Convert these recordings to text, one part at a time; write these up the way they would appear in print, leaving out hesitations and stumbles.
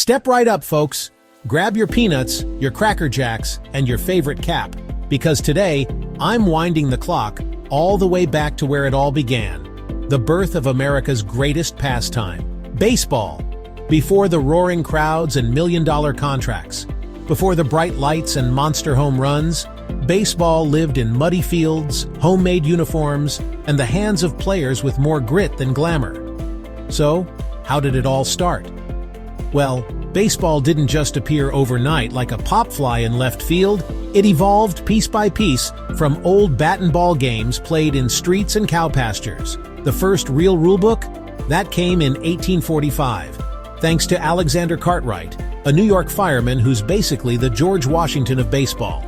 Step right up, folks. Grab your peanuts, your Cracker Jacks, and your favorite cap, because today, I'm winding the clock all the way back to where it all began. The birth of America's greatest pastime, baseball. Before the roaring crowds and million-dollar contracts, before the bright lights and monster home runs, baseball lived in muddy fields, homemade uniforms, and the hands of players with more grit than glamour. So, how did it all start? Well, baseball didn't just appear overnight like a pop fly in left field. It evolved piece by piece from old bat and ball games played in streets and cow pastures. The first real rulebook? That came in 1845, thanks to Alexander Cartwright, a New York fireman who's basically the George Washington of baseball.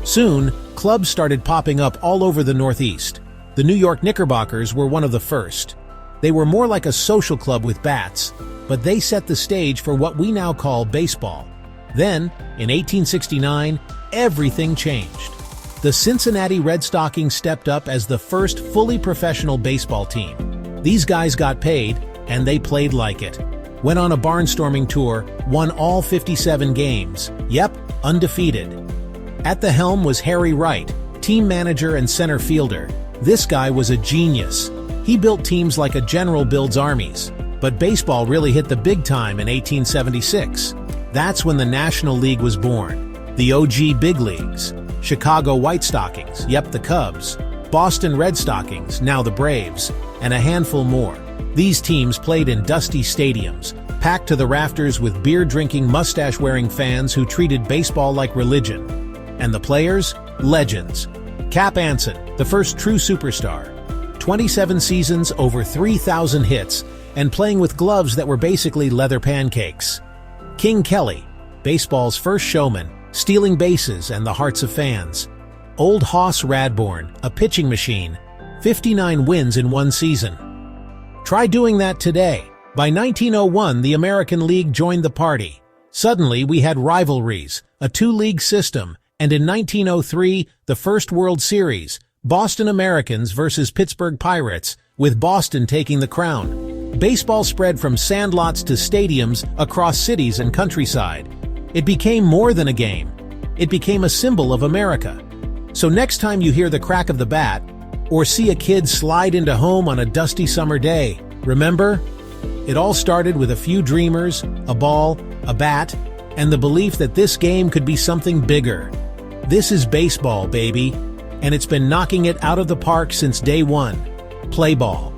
Soon, clubs started popping up all over the Northeast. The New York Knickerbockers were one of the first. They were more like a social club with bats, but they set the stage for what we now call baseball. Then, in 1869, everything changed. The Cincinnati Red Stockings stepped up as the first fully professional baseball team. These guys got paid, and they played like it. Went on a barnstorming tour, won all 57 games. Yep, undefeated. At the helm was Harry Wright, team manager and center fielder. This guy was a genius. He built teams like a general builds armies. But baseball really hit the big time in 1876. That's when the National League was born. The OG Big Leagues. Chicago White Stockings, yep, the Cubs. Boston Red Stockings, now the Braves. And a handful more. These teams played in dusty stadiums, packed to the rafters with beer-drinking, mustache-wearing fans who treated baseball like religion. And the players? Legends. Cap Anson, the first true superstar. 27 seasons, over 3,000 hits, and playing with gloves that were basically leather pancakes. King Kelly, baseball's first showman, stealing bases and the hearts of fans. Old Hoss Radbourn, a pitching machine, 59 wins in one season. Try doing that today. By 1901, the American League joined the party. Suddenly, we had rivalries, a two-league system, and in 1903, the first World Series, Boston Americans versus Pittsburgh Pirates, with Boston taking the crown. Baseball spread from sandlots to stadiums across cities and countryside. It became more than a game. It became a symbol of America. So next time you hear the crack of the bat, or see a kid slide into home on a dusty summer day, remember? It all started with a few dreamers, a ball, a bat, and the belief that this game could be something bigger. This is baseball, baby, and it's been knocking it out of the park since day one. Play ball.